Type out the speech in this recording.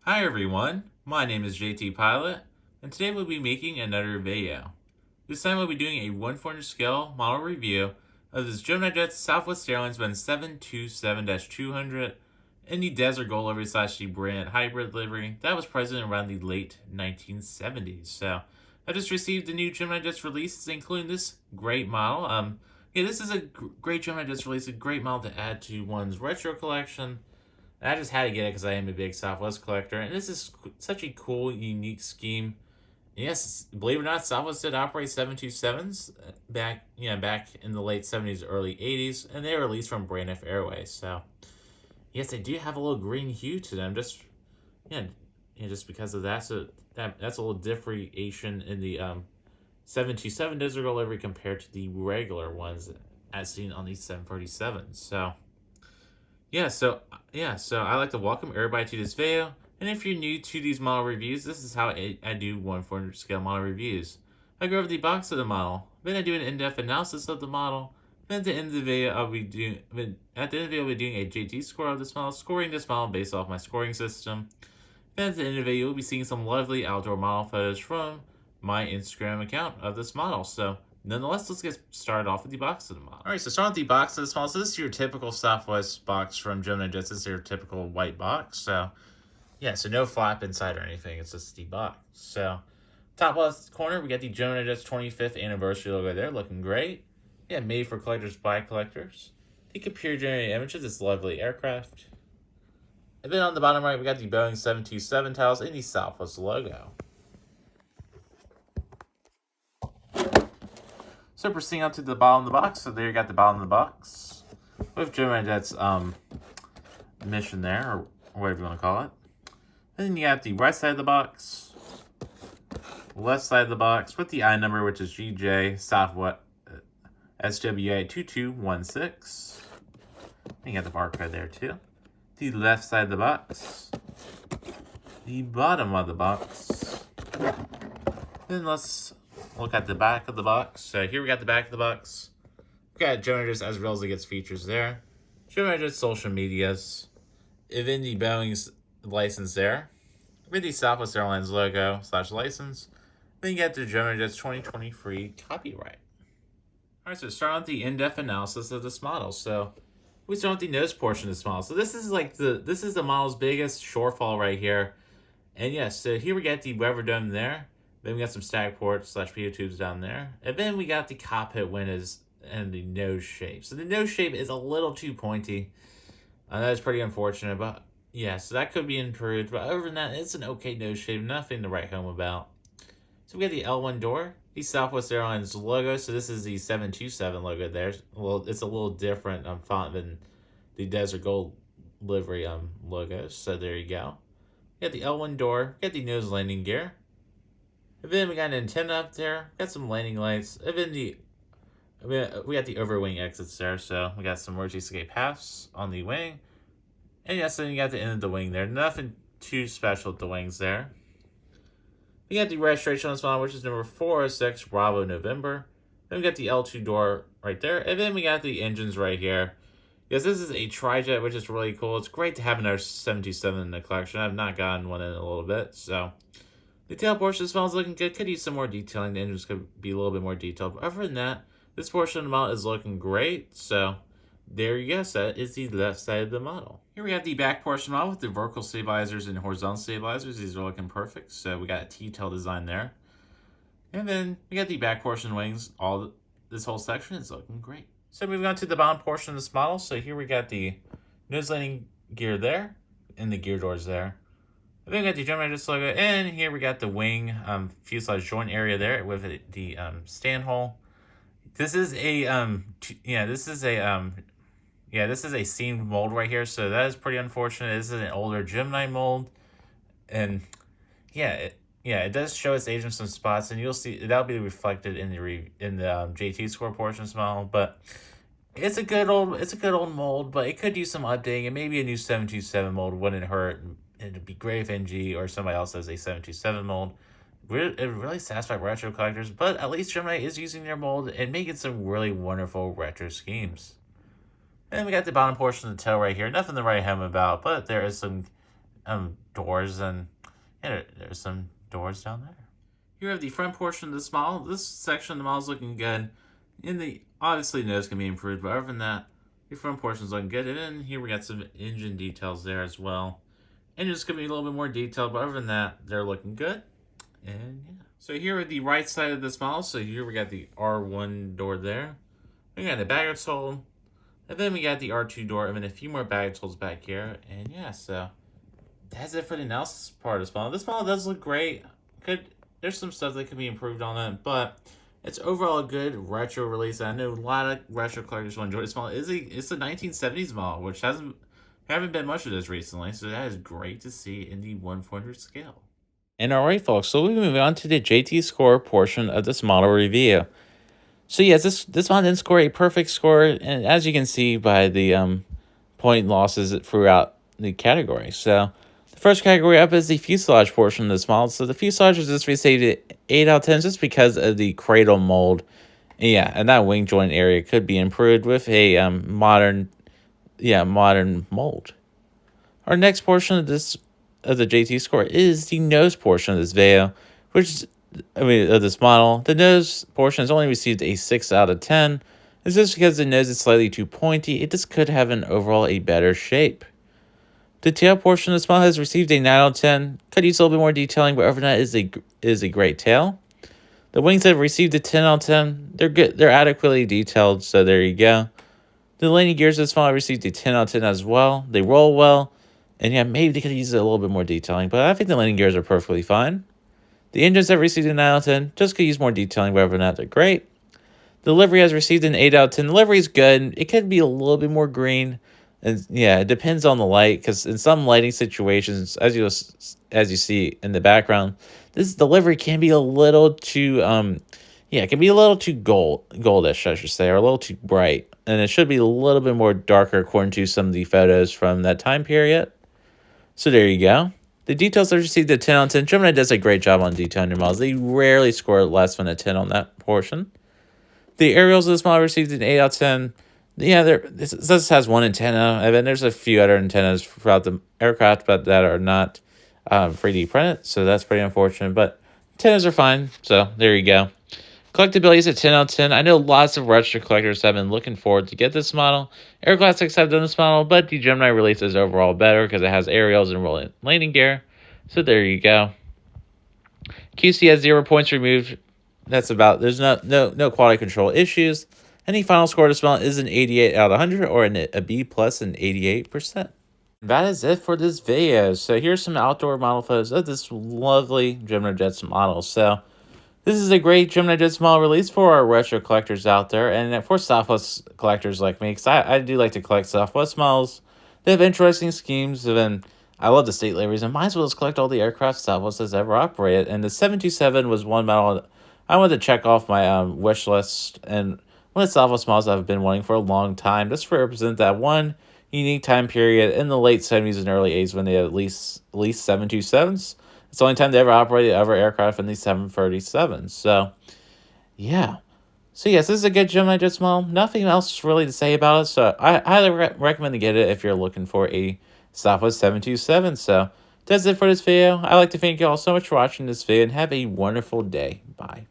Hi everyone, my name is JT Pilot, and today we'll be making another video. This time we'll be doing a 1/400 scale model review of this Gemini Jet Southwest Airlines Boeing 727-200 in the Desert Gold livery / the brand hybrid livery that was present around the late 1970s. So I just received the new Gemini Jets releases, including this great model. This is a great Gemini Jets release, a great model to add to one's retro collection. And I just had to get it because I am a big Southwest collector, and this is such a cool, unique scheme. And yes, believe it or not, Southwest did operate 727s back in the late 70s, early 80s, and they were released from Braniff Airways. So yes, they do have a little green hue to them, just because of that. So that's a little differentiation in the 727 Desert Gold livery compared to the regular ones as seen on these 737s. So I like to welcome everybody to this video, and if you're new to these model reviews, this is how I do 1/400 scale model reviews. I go over the box of the model, then I do an in-depth analysis of the model, then at the end of the video I'll be doing a JT score of this model, scoring this model based off my scoring system. Then at the end of the video, you'll be seeing some lovely outdoor model photos from my Instagram account of this model. So nonetheless, let's get started off with the box of the model. Alright, so starting with the box of this model. So this is your typical Southwest box from Gemini Jets. This is your typical white box. So no flap inside or anything. It's just the box. So top left corner, we got the Gemini Jets 25th anniversary logo there, looking great. Yeah, made for collectors by collectors. The computer generated images, this lovely aircraft. And then on the bottom right, we got the Boeing 727 tiles and the Southwest logo. So proceeding up to the bottom of the box. So there you got the bottom of the box with Gemini Jet's mission there, or whatever you want to call it. And then you got the right side of the box, left side of the box with the I number, which is GJ Southwest SWA 2216. And you got the barcode there too. The left side of the box, the bottom of the box. Then let's look at the back of the box. So here we got the back of the box. We got Gemini Jets as well as it gets features there. Gemini Jets social medias. And then the Boeing's license there. With the Southwest Airlines logo / license. Then you get the Gemini Jets 2023 copyright. Alright, so starting with the in-depth analysis of this model. So we start with the nose portion of this model. So this is the model's biggest shortfall right here. And yes, so here we got the weather dome there. Then we got some stack ports / PO tubes down there. And then we got the cockpit windows and the nose shape. So the nose shape is a little too pointy. That is pretty unfortunate, but yeah, so that could be improved. But other than that, it's an okay nose shape, nothing to write home about. So we got the L1 door, the Southwest Airlines logo. So this is the 727 logo there. Well, it's a little different font than the Desert Gold livery logo. So there you go. We got the L1 door, we got the nose landing gear. And then we got an antenna up there, got some landing lights, and then we got the overwing exits there, so we got some emergency escape paths on the wing. And yes, then you got the end of the wing there. Nothing too special with the wings there. We got the registration on this model, which is number 406 Bravo November. Then we got the L2 door right there, and then we got the engines right here. Yes, this is a tri-jet, which is really cool. It's great to have another 727 in the collection. I've not gotten one in a little bit, so the tail portion of this model is looking good. Could use some more detailing. The engines could be a little bit more detailed. But other than that, this portion of the model is looking great. So there you go. So that is the left side of the model. Here we have the back portion of the model with the vertical stabilizers and horizontal stabilizers. These are looking perfect. So we got a T-tail design there. And then we got the back portion wings. This whole section is looking great. So moving on to the bottom portion of this model. So here we got the nose landing gear there and the gear doors there. Then we got the Gemini Jets logo, and here we got the wing fuselage joint area there with the stand hole. This is a this is a seamed mold right here, so that is pretty unfortunate. This is an older Gemini mold, and it does show its age in some spots, and you'll see that'll be reflected in the JT score portion of this model. But it's a good old mold, but it could use some updating, and maybe a new 727 mold wouldn't hurt. It'd be great if NG or somebody else has a 727 mold. It really satisfies retro collectors, but at least Gemini is using their mold and making some really wonderful retro schemes. And we got the bottom portion of the tail right here. Nothing to write home about, but there is some doors, and there's some doors down there. Here we have the front portion of this model. This section of the model is looking good. Obviously nose can be improved, but other than that, the front portion is looking good. And then here we got some engine details there as well. Engine's gonna be a little bit more detailed, but other than that, they're looking good. And yeah. So here at the right side of this model, so here we got the R1 door there. We got the baggage hold. And then we got the R2 door, and then a few more baggage holds back here. And yeah, so that's it for the analysis part of this model. This model does look great. There's some stuff that could be improved on it, but it's overall a good retro release. I know a lot of retro collectors will enjoy this model. It's a 1970s model, which haven't been much of this recently, so that is great to see in the 1/400 scale. And alright folks, so we move on to the JT score portion of this model review. So yes, this model didn't score a perfect score, and as you can see by the point losses throughout the category. So the first category up is the fuselage portion of this model. So the fuselage was just received an 8 out of 10 just because of the cradle mold. Yeah, and that wing joint area could be improved with a modern mold. Our next portion of the JT score is the nose portion of this video, of this model. The nose portion has only received a 6 out of 10. It's just because the nose is slightly too pointy. It just could have a better shape. The tail portion of this model has received a 9 out of 10. Could use a little bit more detailing, but other than that, is a great tail. The wings have received a 10 out of 10. They're good. They're adequately detailed, so there you go. The landing gears of this model received a 10 out of 10 as well. They roll well. And yeah, maybe they could use a little bit more detailing, but I think the landing gears are perfectly fine. The engines have received a 9 out of 10. Just could use more detailing, but other than that, they're great. The livery has received an 8 out of 10. The livery is good. It could be a little bit more green. And yeah, it depends on the light, because in some lighting situations, as you see in the background, this delivery can be a little too it can be a little too goldish, I should say, or a little too bright, and it should be a little bit more darker according to some of the photos from that time period. So there you go. The details have received a 10 out of 10. Gemini does a great job on detailing their models. They rarely score less than a 10 on that portion. The aerials of this model received an 8 out of 10. Yeah, this has one antenna, and then there's a few other antennas throughout the aircraft, but that are not 3D printed, so that's pretty unfortunate. But antennas are fine, so there you go. Collectability is a 10 out of 10. I know lots of retro collectors have been looking forward to get this model. Air Classics have done this model, but the Gemini release is overall better because it has aerials and rolling landing gear. So there you go. QC has 0 points removed. There's no quality control issues. Any final score to this model is an 88 out of 100 or a B plus and 88%. That is it for this video. So here's some outdoor model photos of this lovely Gemini Jets model. So this is a great Gemini Jets model release for our retro collectors out there, and for Southwest collectors like me, because I do like to collect Southwest models. They have interesting schemes, and I love the state liveries, and might as well just collect all the aircraft Southwest has ever operated. And the 727 was one model I wanted to check off my wish list, and one of the Southwest models I've been wanting for a long time, just to represent that one unique time period in the late 70s and early 80s when they had at least 727s. It's the only time they ever operated other aircraft in the 737s. So, yeah. So, yes, this is a good Gemini Jets model. Nothing else really to say about it. So, I highly recommend to get it if you're looking for a Southwest 727. So, that's it for this video. I'd like to thank you all so much for watching this video, and have a wonderful day. Bye.